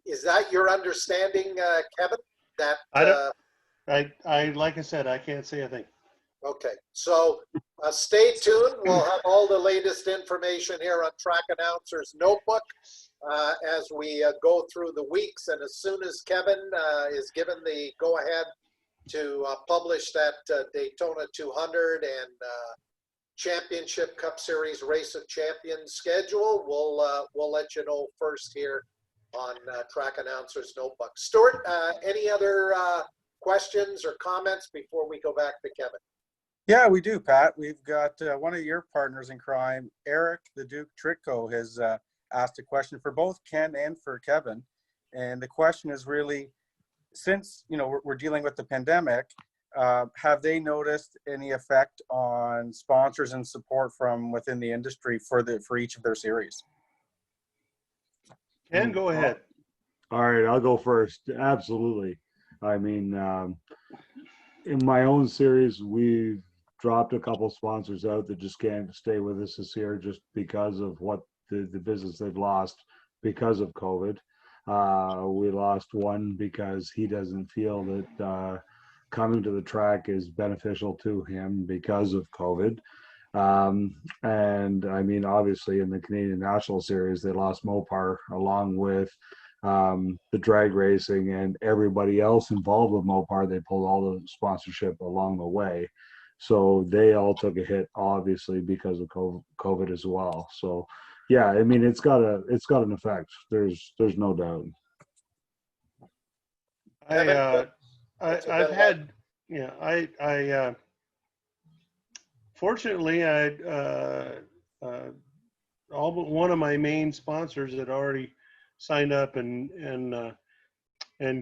S1: Is that your understanding, Kevin? That
S4: I like I said, I can't say a thing.
S1: Okay, so stay tuned. We'll have all the latest information here on Track Announcer's Notebook as we go through the weeks. And as soon as Kevin is given the go-ahead to publish that Daytona 200 and Championship Cup Series Race of Champions schedule, we'll let you know first here on Track Announcer's Notebook. Stuart, any other questions or comments before we go back to Kevin?
S2: Yeah, we do, Pat. We've got one of your partners in crime, Eric the Duke Tritko, has asked a question for both Ken and for Kevin. And the question is really, since we're dealing with the pandemic, have they noticed any effect on sponsors and support from within the industry for each of their series?
S4: Ken, go ahead.
S3: All right, I'll go first. Absolutely. I mean, in my own series, we've dropped a couple sponsors out that just can't stay with us this year just because of what the business they've lost because of COVID. We lost one because he doesn't feel that coming to the track is beneficial to him because of COVID. And I mean, obviously in the Canadian National Series, they lost Mopar along with the drag racing and everybody else involved with Mopar. They pulled all the sponsorship along the way. So they all took a hit, obviously, because of COVID as well. So, yeah, I mean, it's got an effect. There's no doubt.
S4: I've had, fortunately, all but one of my main sponsors had already signed up and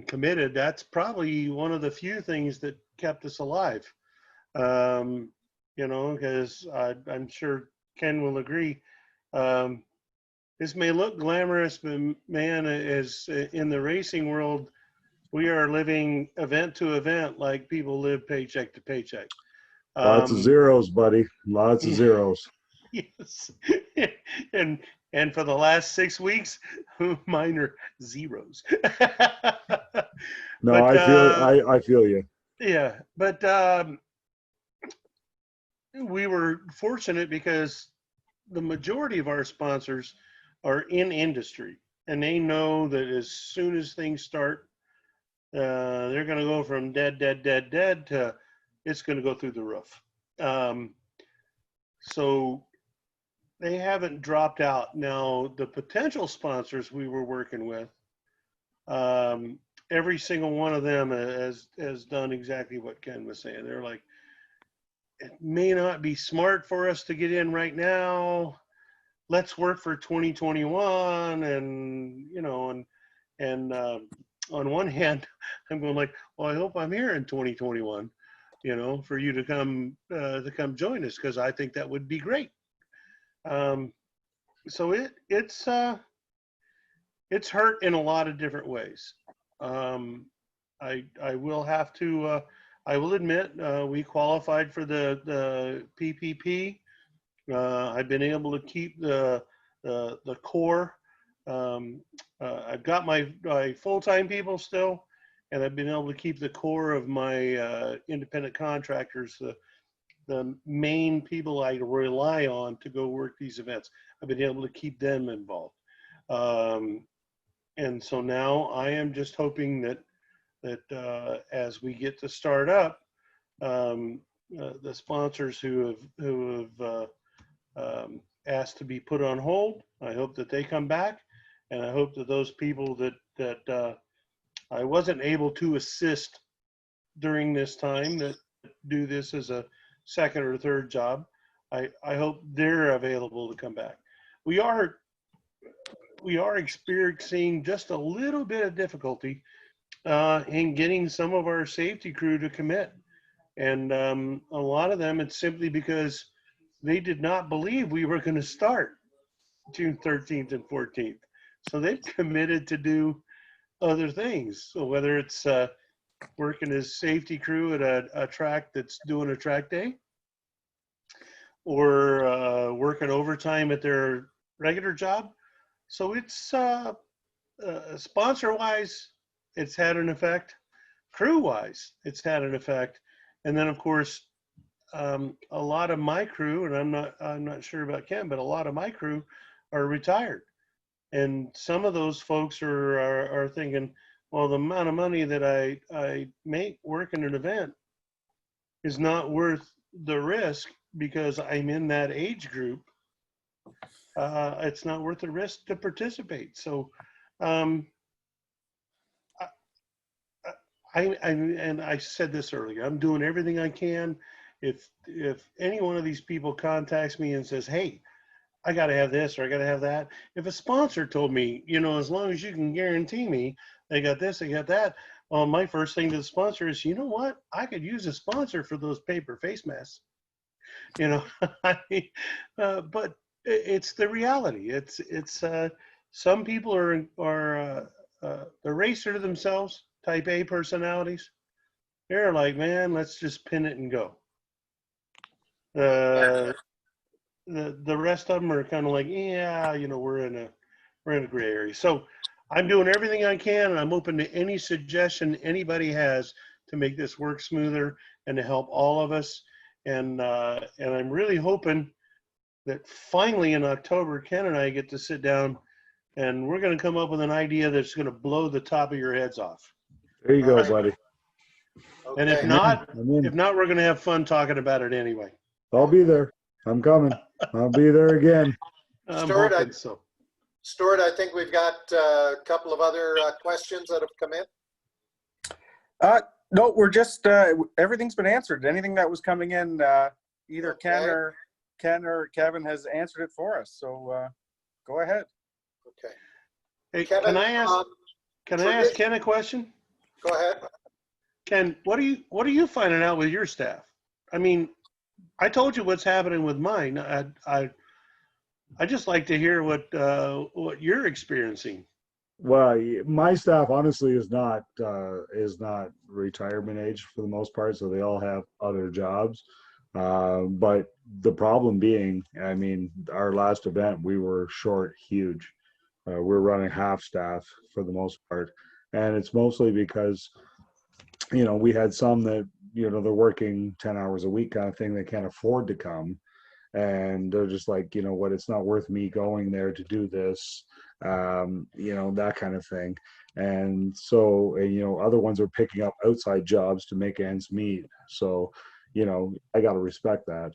S4: committed. That's probably one of the few things that kept us alive. Because I'm sure Ken will agree. This may look glamorous, but man, is in the racing world, we are living event to event like people live paycheck to paycheck.
S3: Lots of zeros, buddy. Lots of zeros.
S4: Yes. And for the last 6 weeks, mine are zeros.
S3: No, but, I feel you.
S4: Yeah, but we were fortunate because the majority of our sponsors are in industry, and they know that as soon as things start, they're going to go from dead to it's going to go through the roof. So they haven't dropped out. Now, the potential sponsors we were working with, every single one of them has done exactly what Ken was saying. They're like, it may not be smart for us to get in right now. Let's work for 2021. And, you know, and on one hand, I'm going like, well, I hope I'm here in 2021, you know, for you to come join us, because I think that would be great. So it's hurt in a lot of different ways. I will have to, I will admit, we qualified for the PPP. I've been able to keep the core. I've got my full-time people still, and I've been able to keep the core of my independent contractors, the main people I rely on to go work these events. I've been able to keep them involved. And so now I am just hoping that as we get to start up, the sponsors who have asked to be put on hold, I hope that they come back, and I hope that those people that I wasn't able to assist during this time, that do this as a second or third job, I hope they're available to come back. We are experiencing just a little bit of difficulty in getting some of our safety crew to commit. And a lot of them, it's simply because they did not believe we were going to start June 13th and 14th. So they've committed to do other things. So whether it's working as safety crew at a track that's doing a track day, or working overtime at their regular job. So it's sponsor-wise, it's had an effect. Crew-wise, it's had an effect. And then, of course, a lot of my crew, and I'm not sure about Ken, but a lot of my crew are retired. And some of those folks are thinking, well, the amount of money that I make working an event is not worth the risk, because I'm in that age group. It's not worth the risk to participate. So I said this earlier, I'm doing everything I can. If any one of these people contacts me and says, hey, I got to have this or I got to have that. If a sponsor told me, you know, as long as you can guarantee me they got this, they got that, well, my first thing to the sponsor is, you know what? I could use a sponsor for those paper face masks. You know, but it's the reality. It's some people are the racer to themselves, type A personalities. They're like, man, let's just pin it and go. The rest of them are kind of like, yeah, you know, we're in a gray area. So I'm doing everything I can, and I'm open to any suggestion anybody has to make this work smoother and to help all of us. And I'm really hoping that finally in October, Ken and I get to sit down, and we're going to come up with an idea that's going to blow the top of your heads off.
S3: There you go, buddy.
S1: Okay.
S4: And if not, we're going to have fun talking about it anyway.
S3: I'll be there. I'm coming. I'll be there again.
S1: Stuart, I think we've got a couple of other questions that have come in.
S2: No, we're just everything's been answered. Anything that was coming in, either
S1: Okay.
S2: Ken or Kevin has answered it for us. So go ahead.
S1: Okay.
S4: Hey,
S1: Kevin,
S4: can I ask Ken a question?
S1: Go ahead.
S4: Ken, what are you finding out with your staff? I mean, I told you what's happening with mine. I just like to hear what you're experiencing.
S3: Well, my staff honestly is not retirement age for the most part, so they all have other jobs. But the problem being, I mean, our last event we were short huge. We're running half staff for the most part, and it's mostly because, you know, we had some that you know, they're working 10 hours a week kind of thing. They can't afford to come. And they're just like, you know what, it's not worth me going there to do this, you know, that kind of thing. And so, you know, other ones are picking up outside jobs to make ends meet. So, you know, I got to respect that.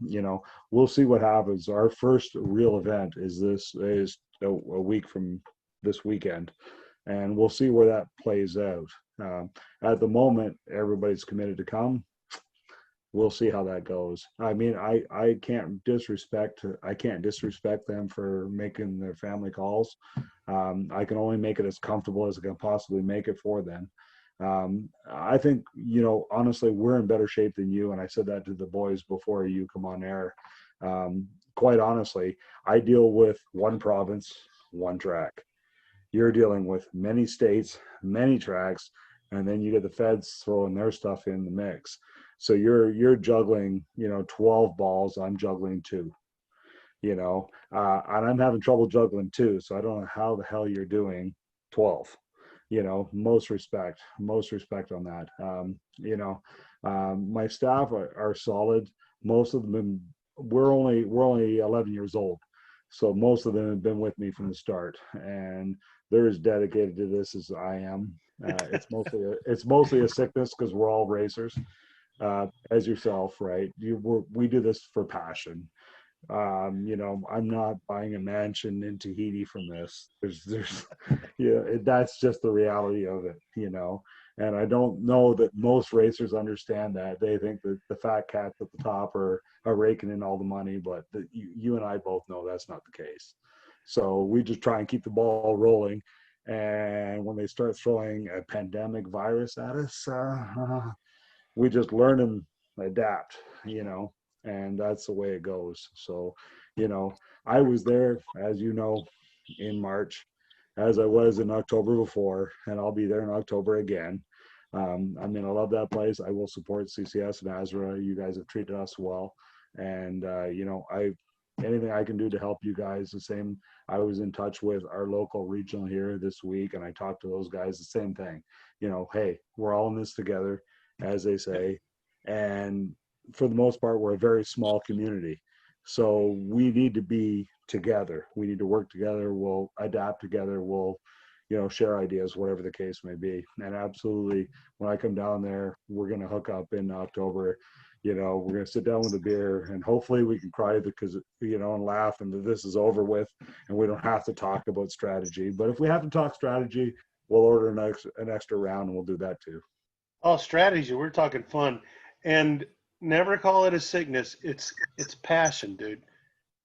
S3: You know, we'll see what happens. Our first real event is a week from this weekend, and we'll see where that plays out. At the moment, everybody's committed to come. We'll see how that goes. I mean, I can't disrespect them for making their family calls. I can only make it as comfortable as I can possibly make it for them. I think, you know, honestly, we're in better shape than you. And I said that to the boys before you come on air. Quite honestly, I deal with one province, one track. You're dealing with many states, many tracks, and then you get the feds throwing their stuff in the mix. So you're juggling, you know, 12 balls. I'm juggling 2, you know, and I'm having trouble juggling 2. So I don't know how the hell you're doing 12. You know, most respect on that. You know, my staff are solid. Most of them, we're only 11 years old, so most of them have been with me from the start, and they're as dedicated to this as I am. It's mostly a sickness because we're all racers, as yourself, right? We do this for passion. You know, I'm not buying a mansion in Tahiti from this. There's yeah, that's just the reality of it, you know. And I don't know that most racers understand that. They think that the fat cats at the top are raking in all the money, but you and I both know that's not the case. So we just try and keep the ball rolling. And when they start throwing a pandemic virus at us, we just learn and adapt, you know. And that's the way it goes. So, you know, I was there, as you know, in March, as I was in October before, and I'll be there in October again. I mean, I love that place. I will support CCS and ASRA. You guys have treated us well. And, you know, anything I can do to help you guys, the same. I was in touch with our local regional here this week, and I talked to those guys, the same thing. You know, hey, we're all in this together, as they say. And for the most part, we're a very small community. So we need to be together. We need to work together. We'll adapt together. We'll, you know, share ideas, whatever the case may be. And absolutely, when I come down there, we're going to hook up in October. You know, we're going to sit down with a beer, and hopefully we can cry because, you know, and laugh, and this is over with, and we don't have to talk about strategy. But if we have to talk strategy, we'll order an extra round, and we'll do that too.
S4: Oh, strategy. We're talking fun. And never call it a sickness. It's passion, dude.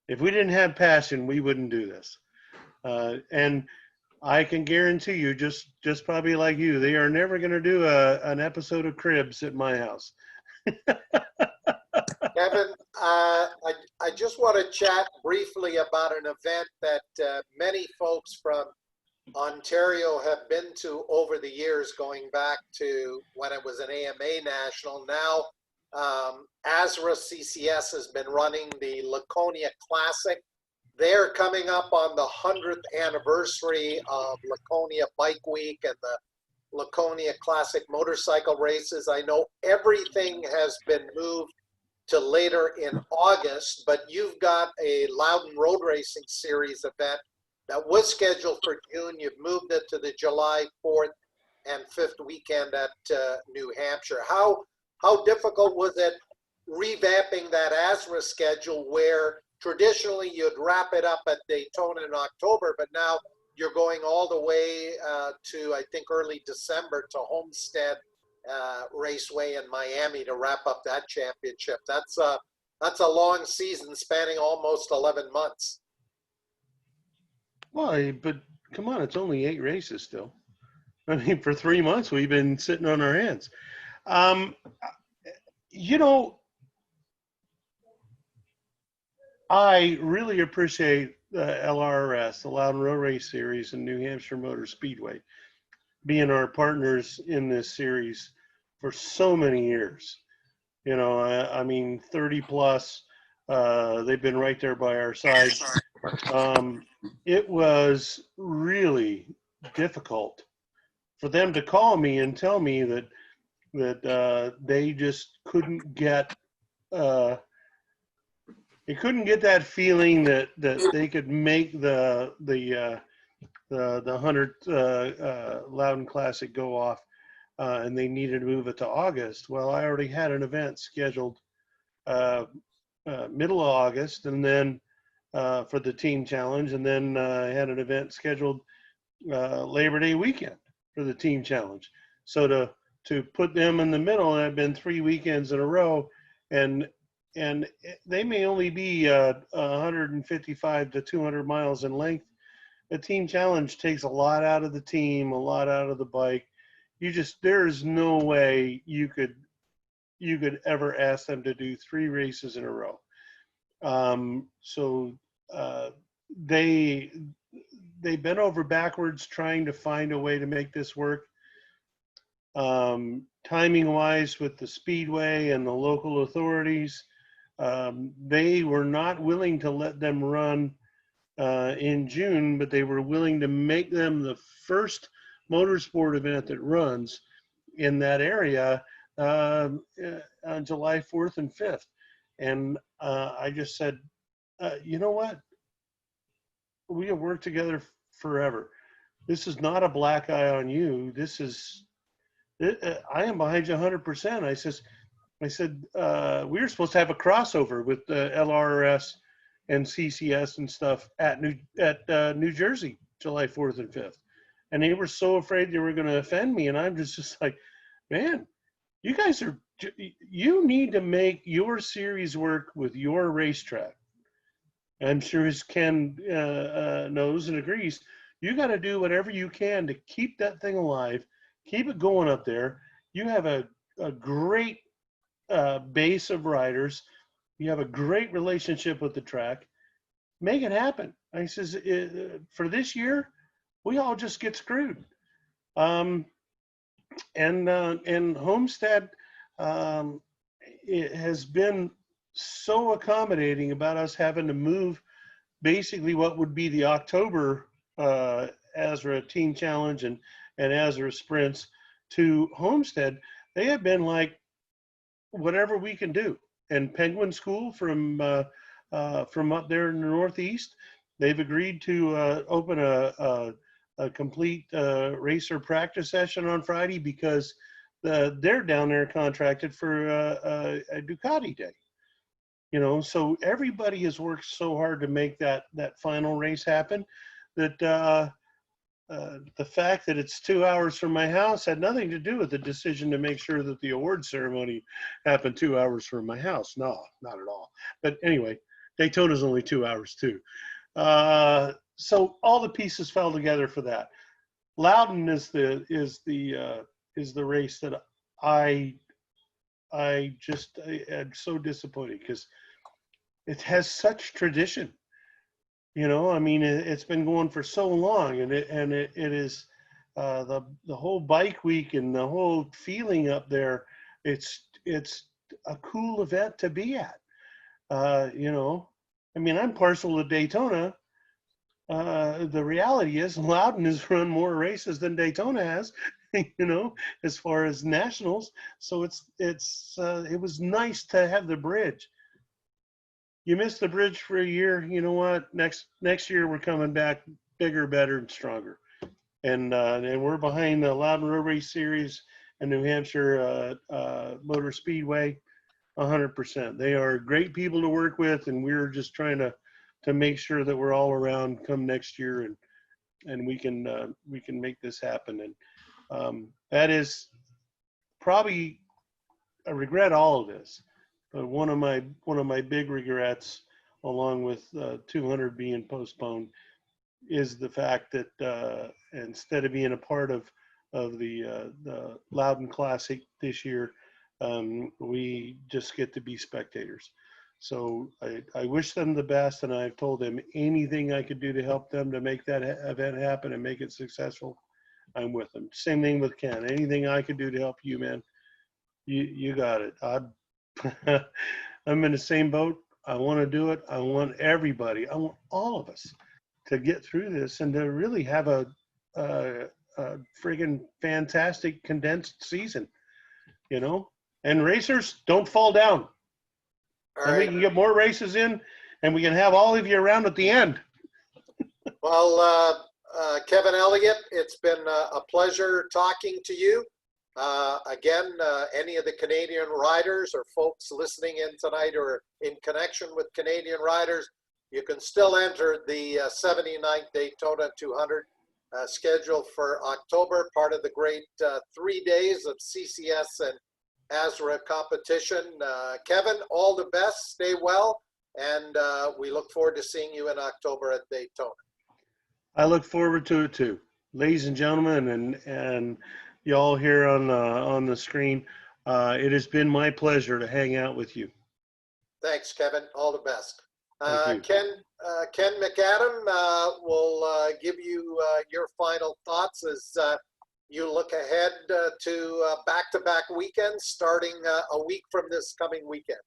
S4: If we didn't have passion, we wouldn't do this. And I can guarantee you, just probably like you, they are never going to do an episode of Cribs at my house.
S1: Kevin, I just want to chat briefly about an event that many folks from Ontario have been to over the years, going back to when it was an AMA National. Now, ASRA CCS has been running the Laconia Classic. They're coming up on the 100th anniversary of Laconia Bike Week and the Laconia Classic motorcycle races. I know everything has been moved to later in August, but you've got a Loudon Road Racing Series event that was scheduled for June. You've moved it to the July 4th and 5th weekend at New Hampshire. How difficult was it revamping that ASRA schedule where traditionally you'd wrap it up at Daytona in October, but now you're going all the way to, I think, early December to Homestead Raceway in Miami to wrap up that championship? That's a long season spanning almost 11 months.
S4: Well, but come on, it's only 8 races still. I mean, for 3 months, we've been sitting on our hands. You know, I really appreciate the LRS, the Loudon Road Race Series, and New Hampshire Motor Speedway being our partners in this series for so many years. You know, I mean, 30 plus, they've been right there by our side. It was really difficult for them to call me and tell me that that they just couldn't get. They couldn't get that feeling that they could make the 100th Loudon Classic go off, and they needed to move it to August. Well, I already had an event scheduled middle of August, and then for the team challenge, and then I had an event scheduled Labor Day weekend for the team challenge. So to put them in the middle, and I've been 3 weekends in a row, and they may only be 155 to 200 miles in length. The team challenge takes a lot out of the team, a lot out of the bike. There's no way you could ever ask them to do 3 races in a row. So they bent over backwards trying to find a way to make this work. Timing wise with the Speedway and the local authorities, they were not willing to let them run in June, but they were willing to make them the first motorsport event that runs in that area on July 4th and 5th. And I just said, you know what? We have worked together forever. This is not a black eye on you. This is, I am behind you 100%. I said, we were supposed to have a crossover with the LRS and CCS and stuff at New Jersey, July 4th and 5th. And they were so afraid they were going to offend me. And I'm just like, man, you need to make your series work with your racetrack. I'm sure as Ken knows and agrees, you got to do whatever you can to keep that thing alive, keep it going up there. You have a great base of riders. You have a great relationship with the track. Make it happen. I says, for this year, we all just get screwed. And Homestead, it has been so accommodating about us having to move basically what would be the October ASRA Team Challenge and ASRA Sprints to Homestead. They have been like, whatever we can do. And Penguin School from up there in the Northeast, they've agreed to open a complete racer practice session on Friday because they're down there contracted for a Ducati day. You know, so everybody has worked so hard to make that final race happen that the fact that it's 2 hours from my house had nothing to do with the decision to make sure that the award ceremony happened 2 hours from my house. No, not at all. But anyway, Daytona's only 2 hours too. So all the pieces fell together for that. Loudon is the race that I am so disappointed because it has such tradition. You know, I mean, it's been going for so long, and it is the whole bike week and the whole feeling up there. It's a cool event to be at. You know, I mean, I'm partial to Daytona. The reality is Loudon has run more races than Daytona has, you know, as far as nationals. So it was nice to have the bridge. You missed the bridge for a year. You know what? Next year we're coming back bigger, better, and stronger. And we're behind the Loudon Road Race Series and New Hampshire Motor Speedway 100%. They are great people to work with, and we're just trying to make sure that we're all around come next year and we can make this happen. And that is probably, I regret all of this. But one of my big regrets, along with 200 being postponed, is the fact that instead of being a part of the Loudon Classic this year, we just get to be spectators. So I wish them the best, and I've told them anything I could do to help them to make that event happen and make it successful, I'm with them. Same thing with Ken. Anything I could do to help you, man, you got it. I'm in the same boat. I want to do it. I want everybody. I want all of us to get through this and to really have a friggin' fantastic condensed season. you know, and racers, don't fall down.
S1: All
S4: And we
S1: right.
S4: can get more races in, and we can have all of you around at the end.
S1: Well, Kevin Elliott, it's been a pleasure talking to you. Again, any of the Canadian riders or folks listening in tonight or in connection with Canadian riders, you can still enter the 79th Daytona 200 scheduled for October, part of the great 3 days of CCS and ASRA competition. Kevin, all the best, stay well, and we look forward to seeing you in October at Daytona.
S4: I look forward to it too. Ladies and gentlemen, and y'all here on the screen, it has been my pleasure to hang out with you.
S1: Thanks, Kevin. All the best.
S4: Thank you.
S1: Ken McAdam will give you your final thoughts as you look ahead to back-to-back weekends starting a week from this coming weekend.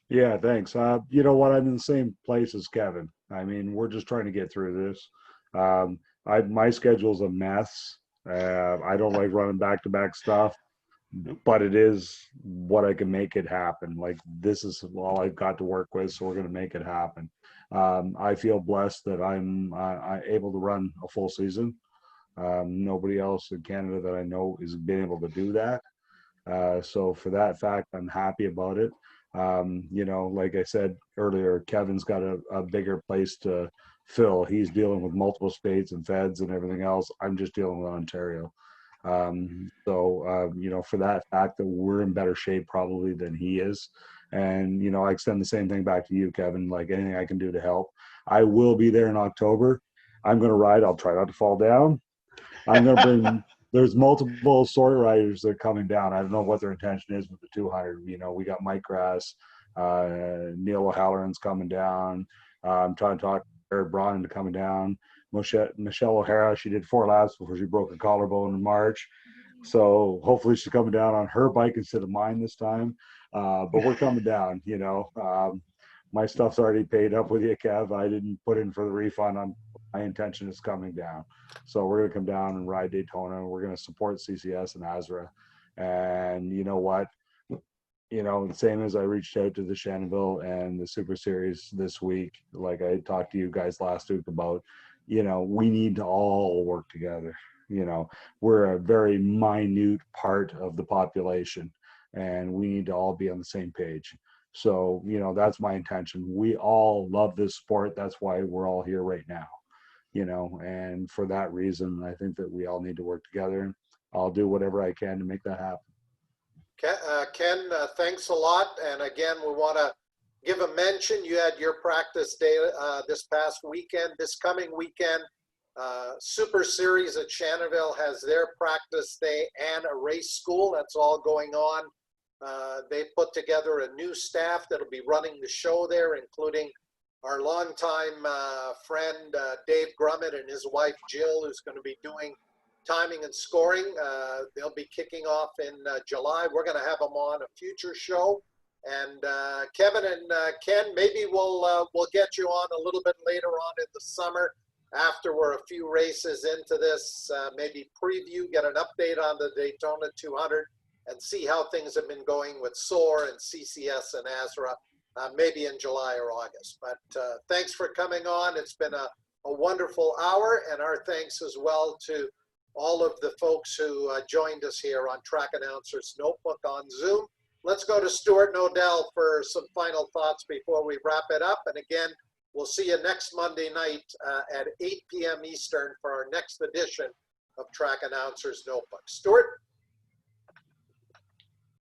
S3: Yeah, thanks. You know what? I'm in the same place as Kevin. I mean, we're just trying to get through this. My schedule's a mess. I don't like running back-to-back stuff, but it is what I can make it happen. Like, this is all I've got to work with, so we're going to make it happen. I feel blessed that I'm able to run a full season. Nobody else in Canada that I know has been able to do that. So for that fact, I'm happy about it. You know, like I said earlier, Kevin's got a bigger place to fill. He's dealing with multiple states and feds and everything else. I'm just dealing with Ontario. You know, for that fact that we're in better shape probably than he is. And, you know, I extend the same thing back to you, Kevin, like anything I can do to help. I will be there in October. I'm going to ride. I'll try not to fall down. I'm going to bring, there's multiple SOAR riders that are coming down. I don't know what their intention is with the 200. You know, we got Mike Grass, Neil O'Halloran's coming down. I'm trying to talk Eric Braun into coming down. Michelle O'Hara, she did 4 laps before she broke her collarbone in March. So hopefully she's coming down on her bike instead of mine this time. But we're coming down, you know. My stuff's already paid up with you, Kev. I didn't put in for the refund. My intention is coming down. So we're going to come down and ride Daytona. We're going to support CCS and ASRA. And you know what? You know, the same as I reached out to the Shannonville and the Super Series this week, like I talked to you guys last week about, you know, we need to all work together. You know, we're a very minute part of the population and we need to all be on the same page. So, you know, that's my intention. We all love this sport. That's why we're all here right now, you know, and for that reason, I think that we all need to work together. I'll do whatever I can to make that happen.
S1: Ken, thanks a lot. And again, we want to give a mention. You had your practice day this past weekend. This coming weekend, Super Series at Shannonville has their practice day and a race school. That's all going on. They put together a new staff that'll be running the show there, including our longtime friend Dave Grummett and his wife Jill, who's going to be doing timing and scoring. They'll be kicking off in July. We're going to have them on a future show. And Kevin and Ken, maybe we'll get you on a little bit later on in the summer after we're a few races into this. Maybe preview, get an update on the Daytona 200 and see how things have been going with SOAR and CCS and ASRA, maybe in July or August. But thanks for coming on. It's been a wonderful hour, and our thanks as well to all of the folks who joined us here on Track Announcer's Notebook on Zoom. Let's go to Stuart Nodell for some final thoughts before we wrap it up. And again, we'll see you next Monday night at 8 p.m. Eastern for our next edition of Track Announcer's Notebook. Stuart?